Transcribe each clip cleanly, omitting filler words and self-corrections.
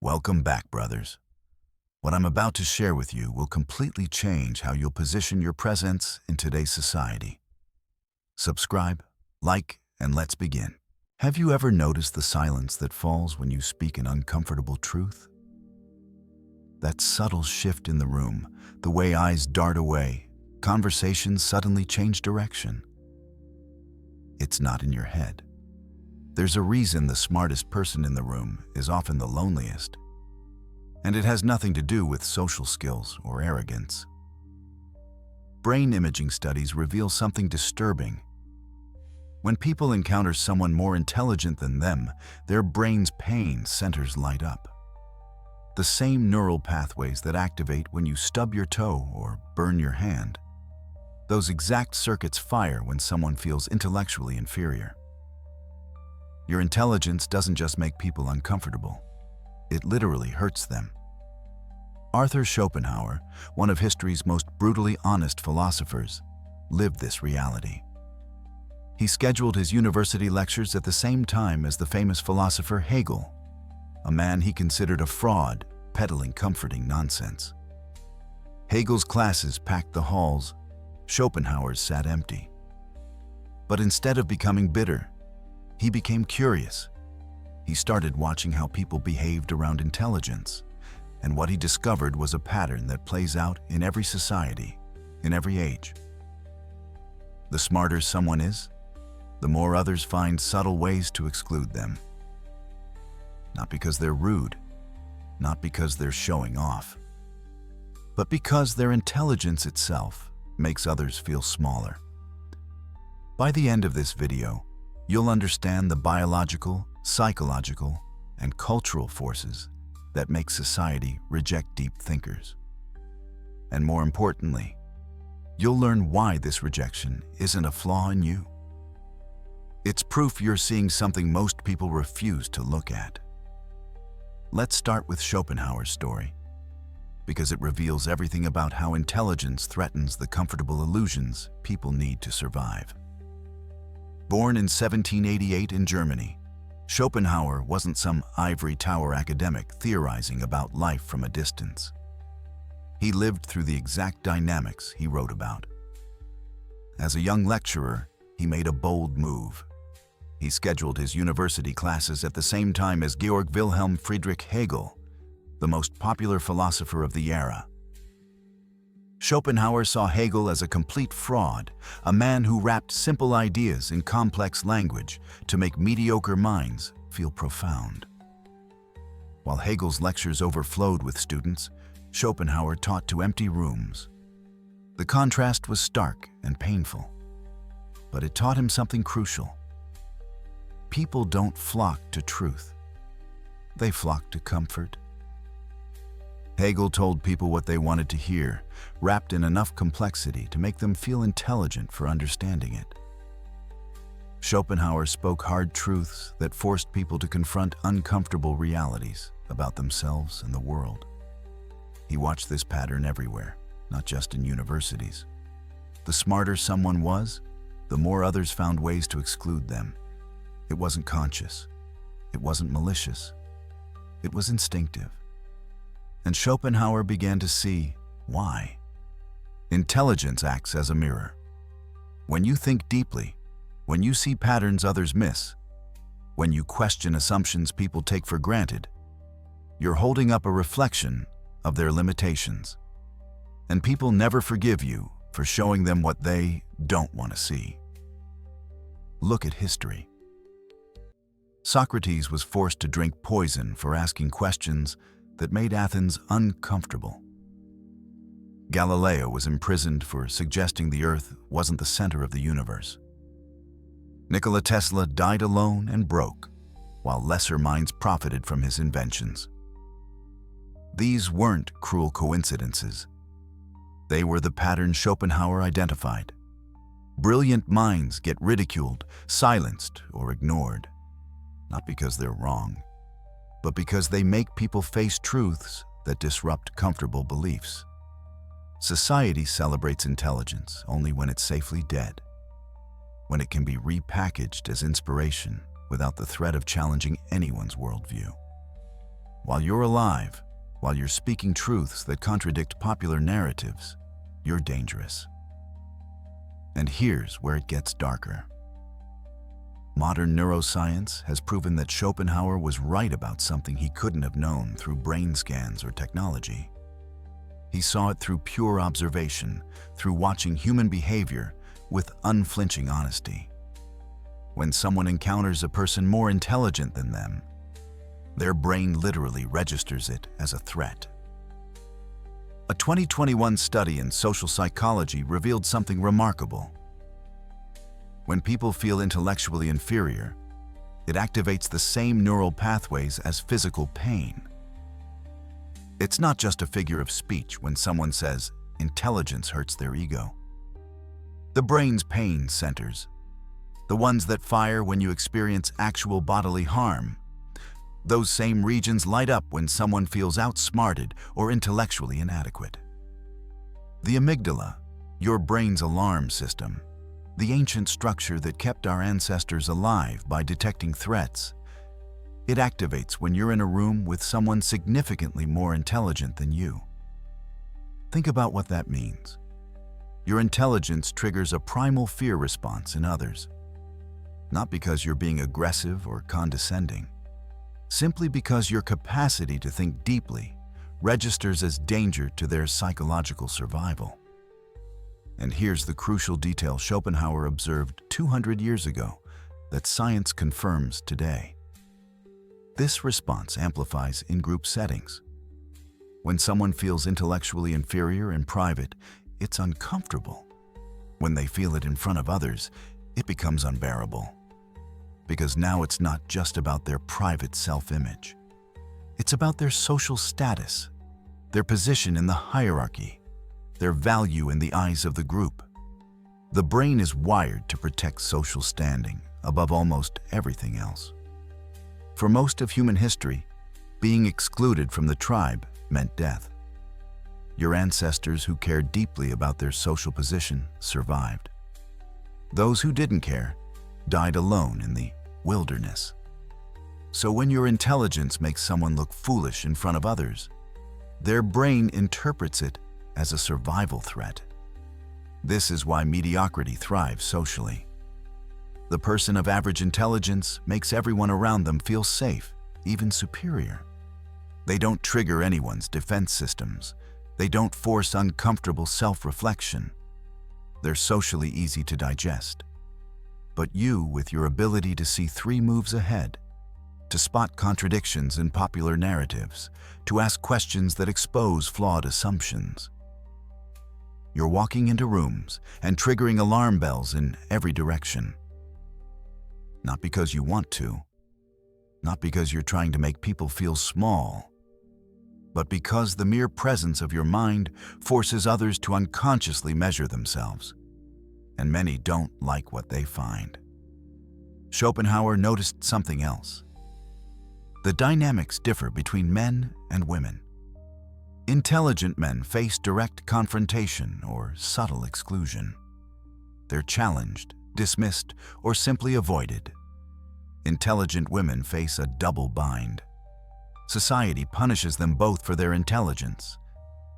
Welcome back, brothers. What I'm about to share with you will completely change how you'll position your presence in today's society. Subscribe, like, and let's begin. Have you ever noticed the silence that falls when you speak an uncomfortable truth? That subtle shift in the room, the way eyes dart away, conversations suddenly change direction. It's not in your head. There's a reason the smartest person in the room is often the loneliest. And it has nothing to do with social skills or arrogance. Brain imaging studies reveal something disturbing. When people encounter someone more intelligent than them, their brain's pain centers light up. The same neural pathways that activate when you stub your toe or burn your hand. Those exact circuits fire when someone feels intellectually inferior. Your intelligence doesn't just make people uncomfortable. It literally hurts them. Arthur Schopenhauer, one of history's most brutally honest philosophers, lived this reality. He scheduled his university lectures at the same time as the famous philosopher Hegel, a man he considered a fraud, peddling comforting nonsense. Hegel's classes packed the halls. Schopenhauer's sat empty. But instead of becoming bitter, he became curious. He started watching how people behaved around intelligence, and what he discovered was a pattern that plays out in every society, in every age. The smarter someone is, the more others find subtle ways to exclude them. Not because they're rude, not because they're showing off, but because their intelligence itself makes others feel smaller. By the end of this video, you'll understand the biological, psychological, and cultural forces that make society reject deep thinkers. And more importantly, you'll learn why this rejection isn't a flaw in you. It's proof you're seeing something most people refuse to look at. Let's start with Schopenhauer's story, because it reveals everything about how intelligence threatens the comfortable illusions people need to survive. Born in 1788 in Germany, Schopenhauer wasn't some ivory tower academic theorizing about life from a distance. He lived through the exact dynamics he wrote about. As a young lecturer, he made a bold move. He scheduled his university classes at the same time as Georg Wilhelm Friedrich Hegel, the most popular philosopher of the era. Schopenhauer saw Hegel as a complete fraud, a man who wrapped simple ideas in complex language to make mediocre minds feel profound. While Hegel's lectures overflowed with students, Schopenhauer taught to empty rooms. The contrast was stark and painful, but it taught him something crucial. People don't flock to truth. They flock to comfort. Hegel told people what they wanted to hear, wrapped in enough complexity to make them feel intelligent for understanding it. Schopenhauer spoke hard truths that forced people to confront uncomfortable realities about themselves and the world. He watched this pattern everywhere, not just in universities. The smarter someone was, the more others found ways to exclude them. It wasn't conscious. It wasn't malicious. It was instinctive. And Schopenhauer began to see why. Intelligence acts as a mirror. When you think deeply, when you see patterns others miss, when you question assumptions people take for granted, you're holding up a reflection of their limitations. And people never forgive you for showing them what they don't want to see. Look at history. Socrates was forced to drink poison for asking questions that made Athens uncomfortable. Galileo was imprisoned for suggesting the Earth wasn't the center of the universe. Nikola Tesla died alone and broke, while lesser minds profited from his inventions. These weren't cruel coincidences. They were the patterns Schopenhauer identified. Brilliant minds get ridiculed, silenced, or ignored, not because they're wrong, but because they make people face truths that disrupt comfortable beliefs. Society celebrates intelligence only when it's safely dead, when it can be repackaged as inspiration without the threat of challenging anyone's worldview. While you're alive, while you're speaking truths that contradict popular narratives, you're dangerous. And here's where it gets darker. Modern neuroscience has proven that Schopenhauer was right about something he couldn't have known through brain scans or technology. He saw it through pure observation, through watching human behavior with unflinching honesty. When someone encounters a person more intelligent than them, their brain literally registers it as a threat. A 2021 study in social psychology revealed something remarkable. When people feel intellectually inferior, it activates the same neural pathways as physical pain. It's not just a figure of speech when someone says intelligence hurts their ego. The brain's pain centers, the ones that fire when you experience actual bodily harm, those same regions light up when someone feels outsmarted or intellectually inadequate. The amygdala, your brain's alarm system, the ancient structure that kept our ancestors alive by detecting threats, it activates when you're in a room with someone significantly more intelligent than you. Think about what that means. Your intelligence triggers a primal fear response in others, not because you're being aggressive or condescending, simply because your capacity to think deeply registers as danger to their psychological survival. And here's the crucial detail Schopenhauer observed 200 years ago that science confirms today. This response amplifies in group settings. When someone feels intellectually inferior in private, it's uncomfortable. When they feel it in front of others, it becomes unbearable. Because now it's not just about their private self-image. It's about their social status, their position in the hierarchy, their value in the eyes of the group. The brain is wired to protect social standing above almost everything else. For most of human history, being excluded from the tribe meant death. Your ancestors who cared deeply about their social position survived. Those who didn't care died alone in the wilderness. So when your intelligence makes someone look foolish in front of others, their brain interprets it as a survival threat. This is why mediocrity thrives socially. The person of average intelligence makes everyone around them feel safe, even superior. They don't trigger anyone's defense systems. They don't force uncomfortable self-reflection. They're socially easy to digest. But you, with your ability to see 3 moves ahead, to spot contradictions in popular narratives, to ask questions that expose flawed assumptions, you're walking into rooms and triggering alarm bells in every direction. Not because you want to, not because you're trying to make people feel small, but because the mere presence of your mind forces others to unconsciously measure themselves. And many don't like what they find. Schopenhauer noticed something else. The dynamics differ between men and women. Intelligent men face direct confrontation or subtle exclusion. They're challenged, dismissed, or simply avoided. Intelligent women face a double bind. Society punishes them both for their intelligence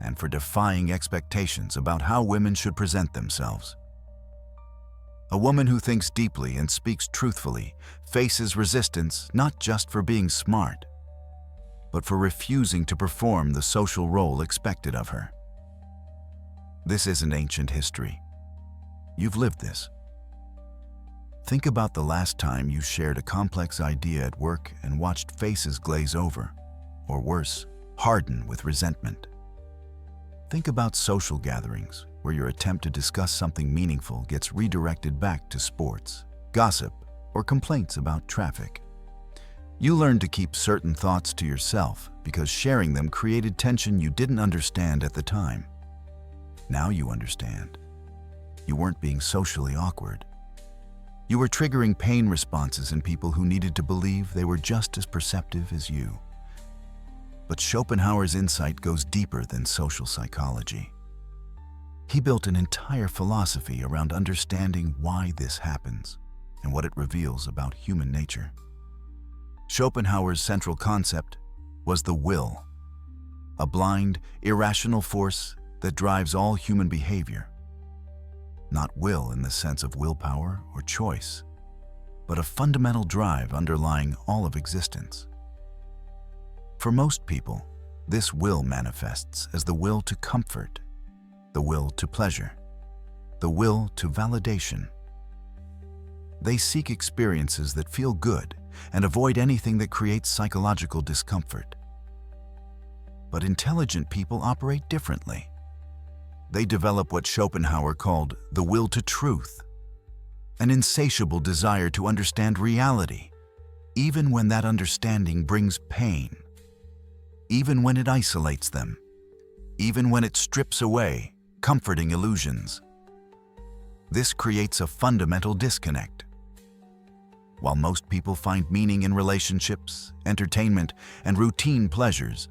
and for defying expectations about how women should present themselves. A woman who thinks deeply and speaks truthfully faces resistance not just for being smart, but for refusing to perform the social role expected of her. This isn't ancient history. You've lived this. Think about the last time you shared a complex idea at work and watched faces glaze over, or worse, harden with resentment. Think about social gatherings where your attempt to discuss something meaningful gets redirected back to sports, gossip, or complaints about traffic. You learned to keep certain thoughts to yourself because sharing them created tension you didn't understand at the time. Now you understand. You weren't being socially awkward. You were triggering pain responses in people who needed to believe they were just as perceptive as you. But Schopenhauer's insight goes deeper than social psychology. He built an entire philosophy around understanding why this happens and what it reveals about human nature. Schopenhauer's central concept, was the will, a blind, irrational force that drives all human behavior. Not will in the sense of willpower or choice, but a fundamental drive underlying all of existence. For most people, this will manifests as the will to comfort, the will to pleasure, the will to validation. They seek experiences that feel good and avoid anything that creates psychological discomfort. But intelligent people operate differently. They develop what Schopenhauer called the will to truth, an insatiable desire to understand reality, even when that understanding brings pain, even when it isolates them, even when it strips away comforting illusions. This creates a fundamental disconnect. While most people find meaning in relationships, entertainment, and routine pleasures,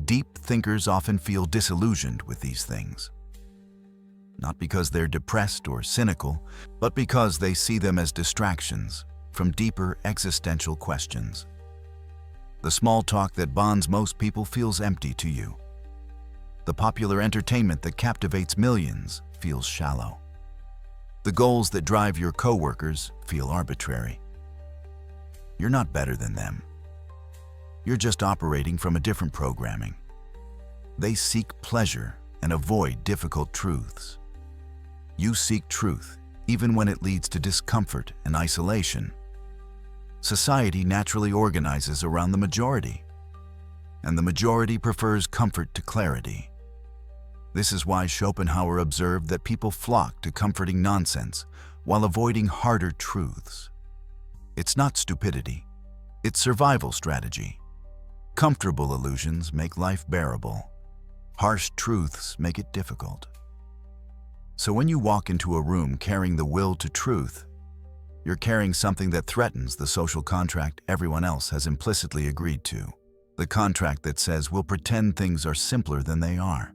deep thinkers often feel disillusioned with these things. Not because they're depressed or cynical, but because they see them as distractions from deeper existential questions. The small talk that bonds most people feels empty to you. The popular entertainment that captivates millions feels shallow. The goals that drive your coworkers feel arbitrary. You're not better than them. You're just operating from a different programming. They seek pleasure and avoid difficult truths. You seek truth, even when it leads to discomfort and isolation. Society naturally organizes around the majority, and the majority prefers comfort to clarity. This is why Schopenhauer observed that people flock to comforting nonsense while avoiding harder truths. It's not stupidity, it's survival strategy. Comfortable illusions make life bearable. Harsh truths make it difficult. So when you walk into a room carrying the will to truth, you're carrying something that threatens the social contract everyone else has implicitly agreed to. The contract that says we'll pretend things are simpler than they are,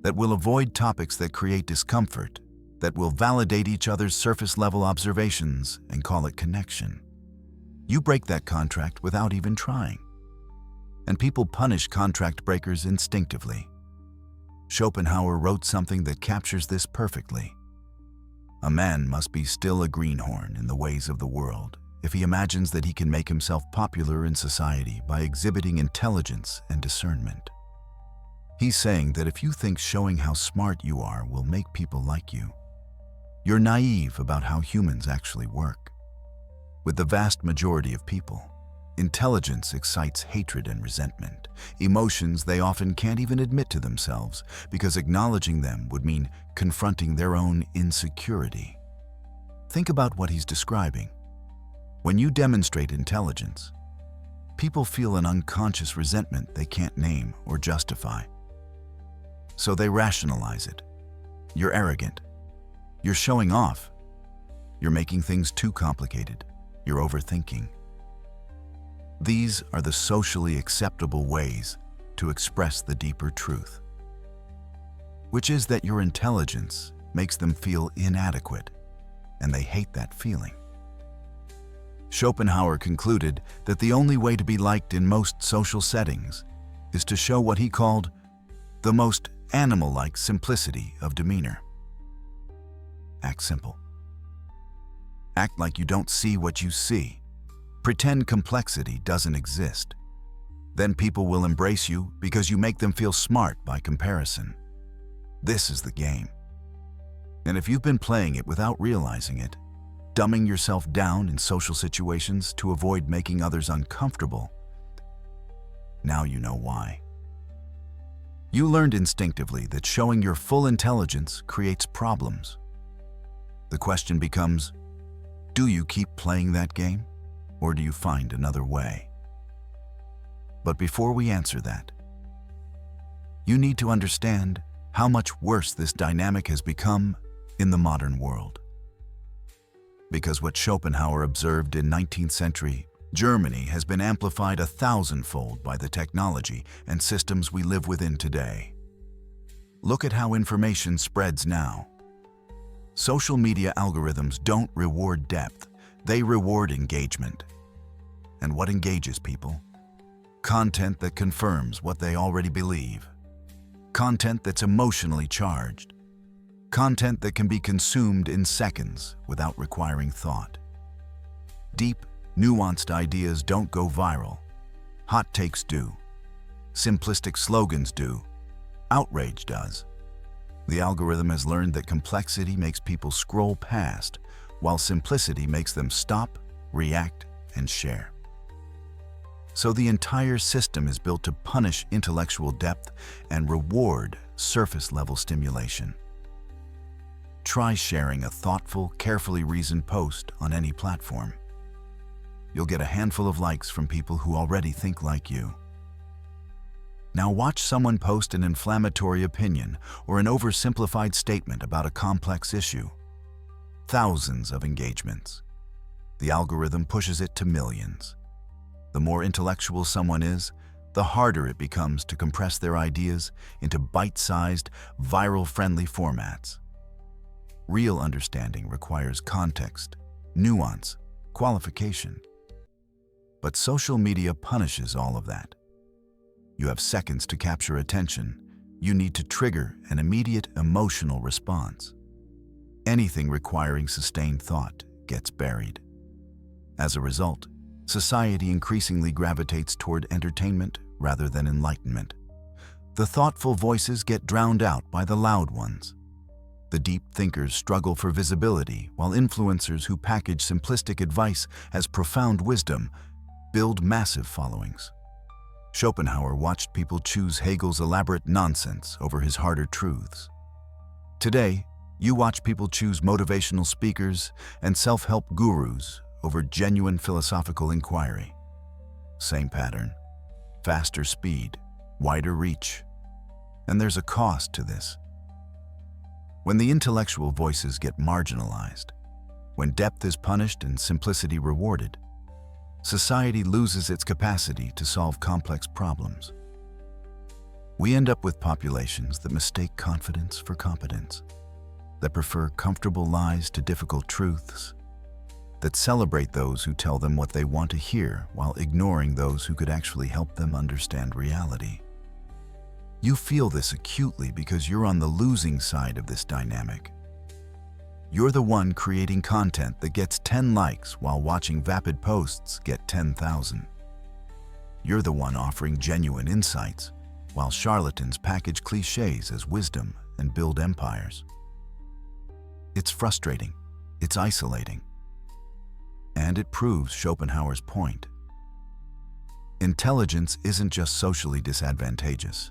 that we'll avoid topics that create discomfort, that will validate each other's surface-level observations and call it connection. You break that contract without even trying. And people punish contract breakers instinctively. Schopenhauer wrote something that captures this perfectly. A man must be still a greenhorn in the ways of the world if he imagines that he can make himself popular in society by exhibiting intelligence and discernment. He's saying that if you think showing how smart you are will make people like you, you're naive about how humans actually work. With the vast majority of people, intelligence excites hatred and resentment, emotions they often can't even admit to themselves because acknowledging them would mean confronting their own insecurity. Think about what he's describing. When you demonstrate intelligence, people feel an unconscious resentment they can't name or justify. So they rationalize it. You're arrogant. You're showing off. You're making things too complicated. You're overthinking. These are the socially acceptable ways to express the deeper truth, which is that your intelligence makes them feel inadequate, and they hate that feeling. Schopenhauer concluded that the only way to be liked in most social settings is to show what he called the most animal-like simplicity of demeanor. Act simple. Act like you don't see what you see. Pretend complexity doesn't exist. Then people will embrace you because you make them feel smart by comparison. This is the game. And if you've been playing it without realizing it, dumbing yourself down in social situations to avoid making others uncomfortable, now you know why. You learned instinctively that showing your full intelligence creates problems. The question becomes, do you keep playing that game, or do you find another way? But before we answer that, you need to understand how much worse this dynamic has become in the modern world. Because what Schopenhauer observed in 19th century Germany has been amplified 1,000-fold by the technology and systems we live within today. Look at how information spreads now. Social media algorithms don't reward depth, they reward engagement. And what engages people? content that confirms what they already believe, content that's emotionally charged, content that can be consumed in seconds without requiring thought. Deep, nuanced ideas don't go viral. Hot takes do. Simplistic slogans do. Outrage does. The algorithm has learned that complexity makes people scroll past, while simplicity makes them stop, react, and share. So the entire system is built to punish intellectual depth and reward surface-level stimulation. Try sharing a thoughtful, carefully reasoned post on any platform. You'll get a handful of likes from people who already think like you. Now watch someone post an inflammatory opinion or an oversimplified statement about a complex issue. Thousands of engagements. The algorithm pushes it to millions. The more intellectual someone is, the harder it becomes to compress their ideas into bite-sized, viral-friendly formats. Real understanding requires context, nuance, qualification. But social media punishes all of that. You have seconds to capture attention. You need to trigger an immediate emotional response. Anything requiring sustained thought gets buried. As a result, society increasingly gravitates toward entertainment rather than enlightenment. The thoughtful voices get drowned out by the loud ones. The deep thinkers struggle for visibility, while influencers who package simplistic advice as profound wisdom build massive followings. Schopenhauer watched people choose Hegel's elaborate nonsense over his harder truths. Today, you watch people choose motivational speakers and self-help gurus over genuine philosophical inquiry. Same pattern: faster speed, wider reach. And there's a cost to this. When the intellectual voices get marginalized, when depth is punished and simplicity rewarded, society loses its capacity to solve complex problems. We end up with populations that mistake confidence for competence, that prefer comfortable lies to difficult truths, that celebrate those who tell them what they want to hear while ignoring those who could actually help them understand reality. You feel this acutely because you're on the losing side of this dynamic. You're the one creating content that gets 10 likes while watching vapid posts get 10,000. You're the one offering genuine insights while charlatans package cliches as wisdom and build empires. It's frustrating, it's isolating, and it proves Schopenhauer's point. Intelligence isn't just socially disadvantageous.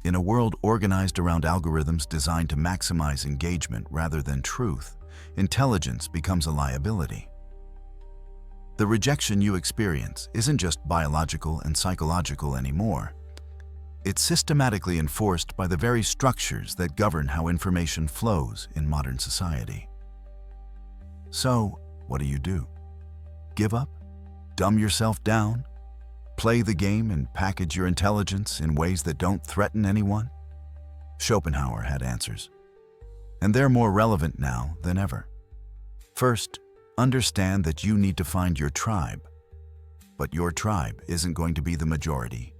In a world organized around algorithms designed to maximize engagement rather than truth, intelligence becomes a liability. The rejection you experience isn't just biological and psychological anymore. It's systematically enforced by the very structures that govern how information flows in modern society. So, what do? Give up? Dumb yourself down? Play the game and package your intelligence in ways that don't threaten anyone? Schopenhauer had answers, and they're more relevant now than ever. First, understand that you need to find your tribe. But your tribe isn't going to be the majority.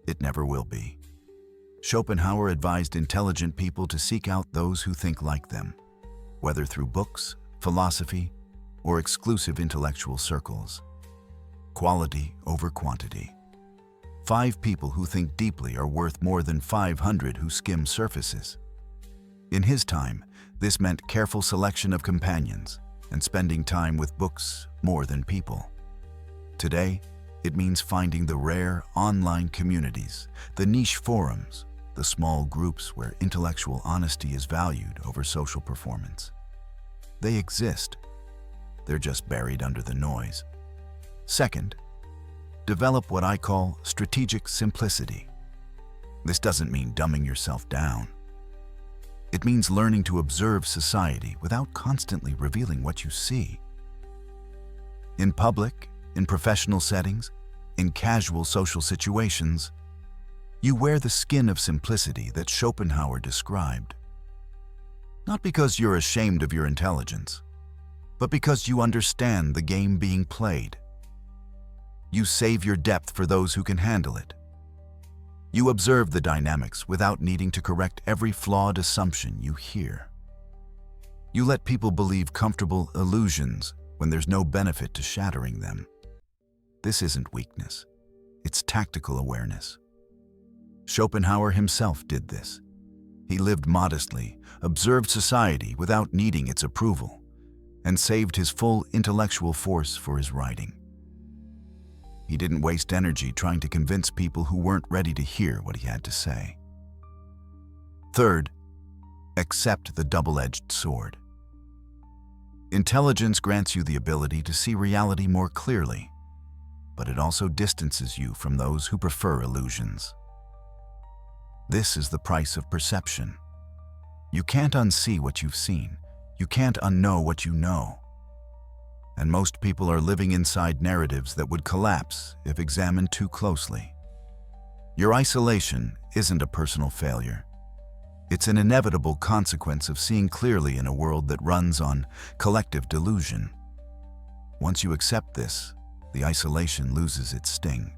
It never will be. Schopenhauer advised intelligent people to seek out those who think like them, whether through books, philosophy, or exclusive intellectual circles. Quality over quantity. 5 people who think deeply are worth more than 500 who skim surfaces. In his time, this meant careful selection of companions and spending time with books more than people. Today, it means finding the rare online communities, the niche forums, the small groups where intellectual honesty is valued over social performance. They exist. They're just buried under the noise. Second, develop what I call strategic simplicity. This doesn't mean dumbing yourself down. It means learning to observe society without constantly revealing what you see. In public, in professional settings, in casual social situations, you wear the skin of simplicity that Schopenhauer described. Not because you're ashamed of your intelligence, but because you understand the game being played. You save your depth for those who can handle it. You observe the dynamics without needing to correct every flawed assumption you hear. You let people believe comfortable illusions when there's no benefit to shattering them. This isn't weakness. It's tactical awareness. Schopenhauer himself did this. He lived modestly, observed society without needing its approval, and saved his full intellectual force for his writing. He didn't waste energy trying to convince people who weren't ready to hear what he had to say. Third, accept the double-edged sword. Intelligence grants you the ability to see reality more clearly, but it also distances you from those who prefer illusions. This is the price of perception. You can't unsee what you've seen. You can't unknow what you know. And most people are living inside narratives that would collapse if examined too closely. Your isolation isn't a personal failure. It's an inevitable consequence of seeing clearly in a world that runs on collective delusion. Once you accept this, the isolation loses its sting.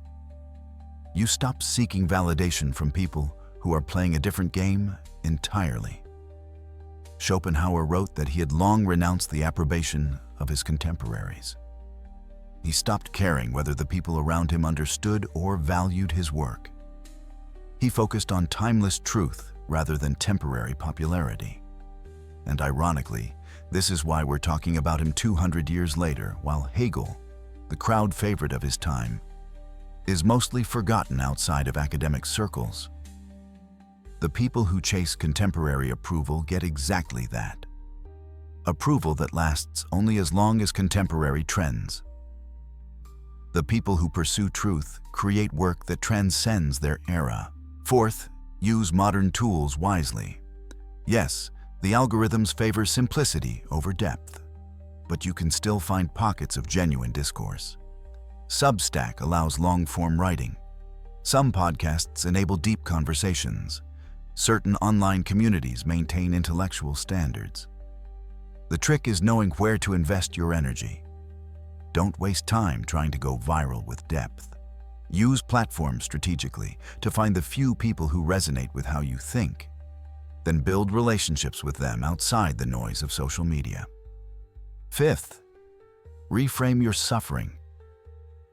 You stop seeking validation from people who are playing a different game entirely. Schopenhauer wrote that he had long renounced the approbation of his contemporaries. He stopped caring whether the people around him understood or valued his work. He focused on timeless truth rather than temporary popularity. And ironically, this is why we're talking about him 200 years later, while Hegel, the crowd favorite of his time, is mostly forgotten outside of academic circles. The people who chase contemporary approval get exactly that. Approval that lasts only as long as contemporary trends. The people who pursue truth create work that transcends their era. Fourth, use modern tools wisely. Yes, the algorithms favor simplicity over depth, but you can still find pockets of genuine discourse. Substack allows long-form writing. Some podcasts enable deep conversations. Certain online communities maintain intellectual standards. The trick is knowing where to invest your energy. Don't waste time trying to go viral with depth. Use platforms strategically to find the few people who resonate with how you think. Then build relationships with them outside the noise of social media. Fifth, reframe your suffering.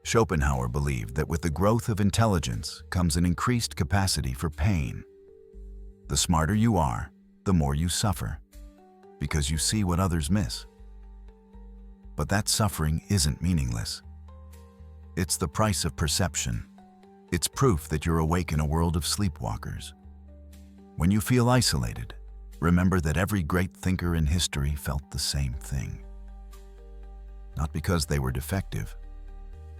Schopenhauer believed that with the growth of intelligence comes an increased capacity for pain. The smarter you are, the more you suffer, because you see what others miss. But that suffering isn't meaningless. It's the price of perception. It's proof that you're awake in a world of sleepwalkers. When you feel isolated, remember that every great thinker in history felt the same thing. Not because they were defective,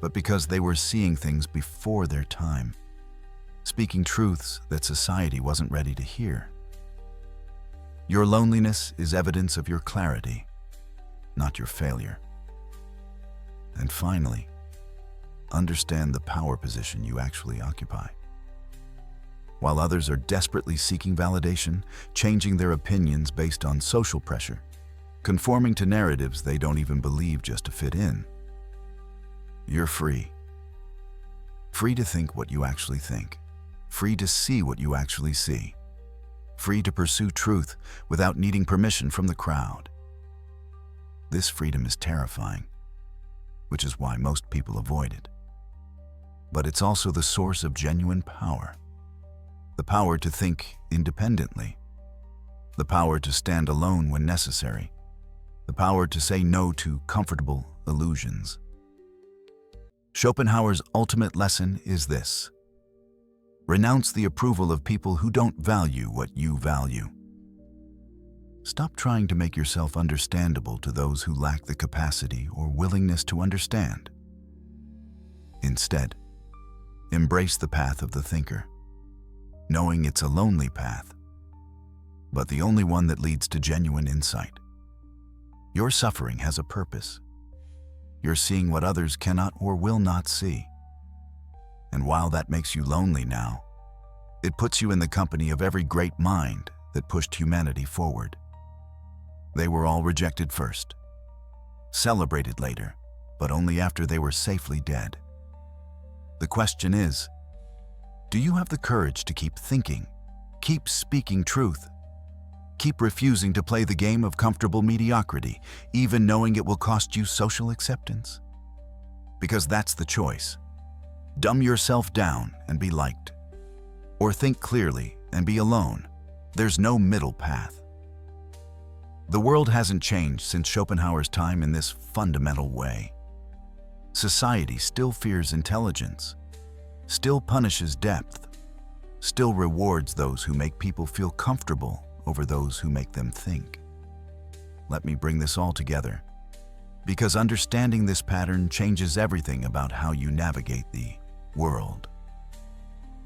but because they were seeing things before their time, speaking truths that society wasn't ready to hear. Your loneliness is evidence of your clarity, not your failure. And finally, understand the power position you actually occupy. While others are desperately seeking validation, changing their opinions based on social pressure, conforming to narratives they don't even believe just to fit in, you're free. Free to think what you actually think. Free to see what you actually see. Free to pursue truth without needing permission from the crowd. This freedom is terrifying, which is why most people avoid it. But it's also the source of genuine power. The power to think independently. The power to stand alone when necessary. The power to say no to comfortable illusions. Schopenhauer's ultimate lesson is this: renounce the approval of people who don't value what you value. Stop trying to make yourself understandable to those who lack the capacity or willingness to understand. Instead, embrace the path of the thinker, knowing it's a lonely path, but the only one that leads to genuine insight. Your suffering has a purpose. You're seeing what others cannot or will not see. And while that makes you lonely now, it puts you in the company of every great mind that pushed humanity forward. They were all rejected first, celebrated later, but only after they were safely dead. The question is, do you have the courage to keep thinking, keep speaking truth, keep refusing to play the game of comfortable mediocrity, even knowing it will cost you social acceptance? Because that's the choice. Dumb yourself down and be liked, or think clearly and be alone. There's no middle path. The world hasn't changed since Schopenhauer's time in this fundamental way. Society still fears intelligence, still punishes depth, still rewards those who make people feel comfortable over those who make them think. Let me bring this all together, because understanding this pattern changes everything about how you navigate the world.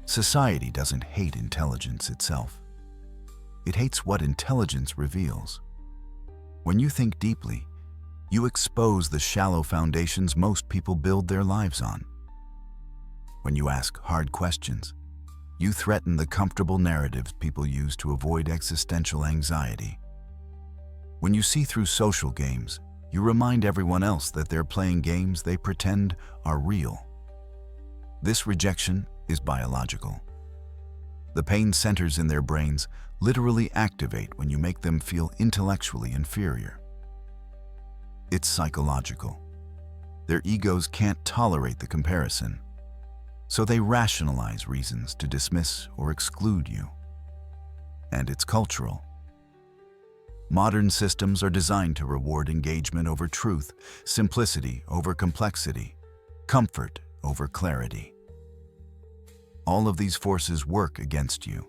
Society doesn't hate intelligence itself. It hates what intelligence reveals. When you think deeply, you expose the shallow foundations most people build their lives on. When you ask hard questions, you threaten the comfortable narratives people use to avoid existential anxiety. When you see through social games, you remind everyone else that they're playing games they pretend are real. This rejection is biological. The pain centers in their brains literally activate when you make them feel intellectually inferior. It's psychological. Their egos can't tolerate the comparison, so they rationalize reasons to dismiss or exclude you. And it's cultural. Modern systems are designed to reward engagement over truth, simplicity over complexity, comfort over clarity. All of these forces work against you.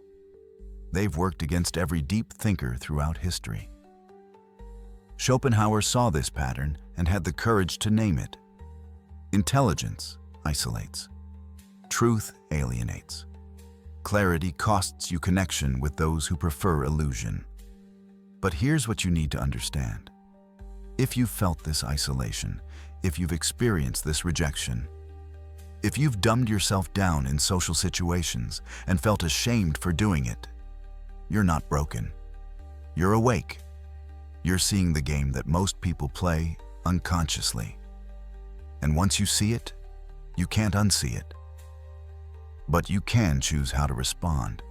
They've worked against every deep thinker throughout history. Schopenhauer saw this pattern and had the courage to name it. Intelligence isolates. Truth alienates. Clarity costs you connection with those who prefer illusion. But here's what you need to understand. If you've felt this isolation, if you've experienced this rejection, if you've dumbed yourself down in social situations and felt ashamed for doing it, you're not broken. You're awake. You're seeing the game that most people play unconsciously. And once you see it, you can't unsee it. But you can choose how to respond.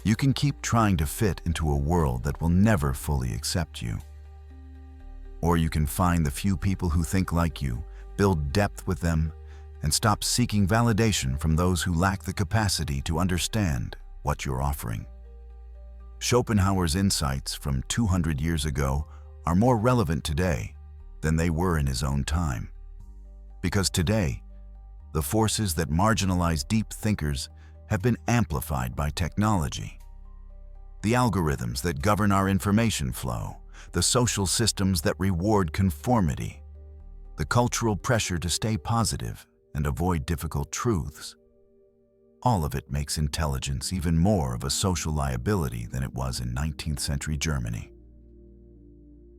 You can keep trying to fit into a world that will never fully accept you. Or you can find the few people who think like you, build depth with them, and stop seeking validation from those who lack the capacity to understand what you're offering. Schopenhauer's insights from 200 years ago are more relevant today than they were in his own time. Because today, the forces that marginalize deep thinkers have been amplified by technology. The algorithms that govern our information flow, the social systems that reward conformity, the cultural pressure to stay positive and avoid difficult truths. All of it makes intelligence even more of a social liability than it was in 19th century Germany.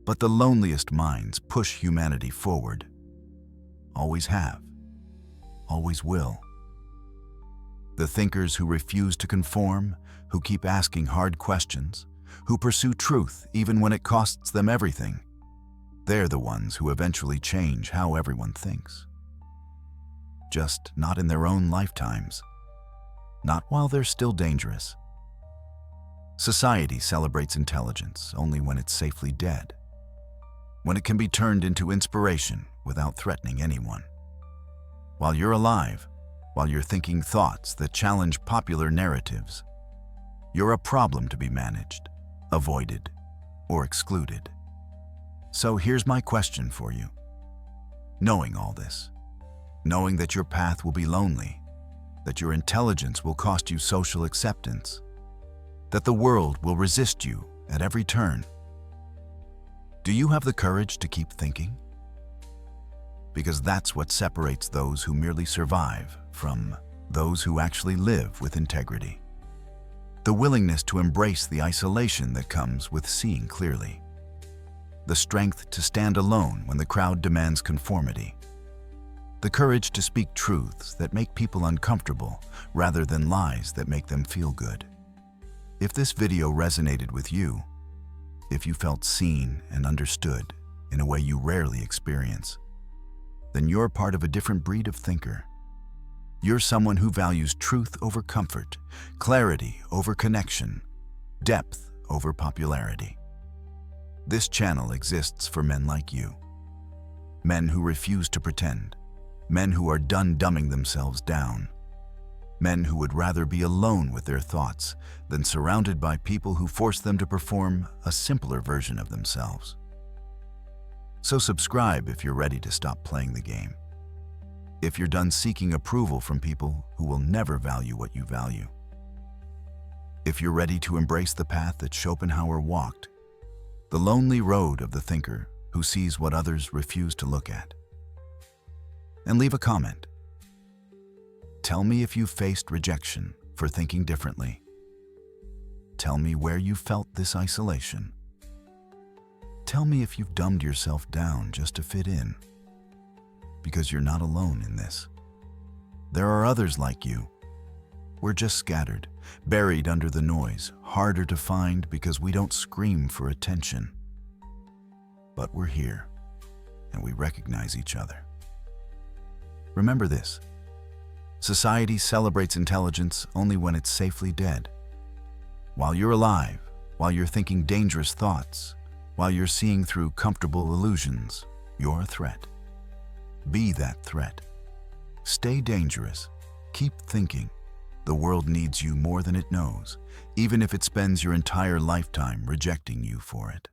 But the loneliest minds push humanity forward. Always have. Always will. The thinkers who refuse to conform, who keep asking hard questions, who pursue truth even when it costs them everything, they're the ones who eventually change how everyone thinks. Just not in their own lifetimes. Not while they're still dangerous. Society celebrates intelligence only when it's safely dead, when it can be turned into inspiration without threatening anyone. While you're alive, while you're thinking thoughts that challenge popular narratives, you're a problem to be managed, avoided, or excluded. So here's my question for you. Knowing all this, knowing that your path will be lonely, that your intelligence will cost you social acceptance, that the world will resist you at every turn, do you have the courage to keep thinking? Because that's what separates those who merely survive from those who actually live with integrity. The willingness to embrace the isolation that comes with seeing clearly. The strength to stand alone when the crowd demands conformity. The courage to speak truths that make people uncomfortable rather than lies that make them feel good. If this video resonated with you, if you felt seen and understood in a way you rarely experience, then you're part of a different breed of thinker. You're someone who values truth over comfort, clarity over connection, depth over popularity. This channel exists for men like you. Men who refuse to pretend. Men who are done dumbing themselves down. Men who would rather be alone with their thoughts than surrounded by people who force them to perform a simpler version of themselves. So subscribe if you're ready to stop playing the game. If you're done seeking approval from people who will never value what you value. If you're ready to embrace the path that Schopenhauer walked, the lonely road of the thinker who sees what others refuse to look at. And leave a comment. Tell me if you faced rejection for thinking differently. Tell me where you felt this isolation. Tell me if you've dumbed yourself down just to fit in. Because you're not alone in this. There are others like you. We're just scattered, buried under the noise, harder to find because we don't scream for attention. But we're here, and we recognize each other. Remember this. Society celebrates intelligence only when it's safely dead. While you're alive, while you're thinking dangerous thoughts, while you're seeing through comfortable illusions, you're a threat. Be that threat. Stay dangerous. Keep thinking. The world needs you more than it knows, even if it spends your entire lifetime rejecting you for it.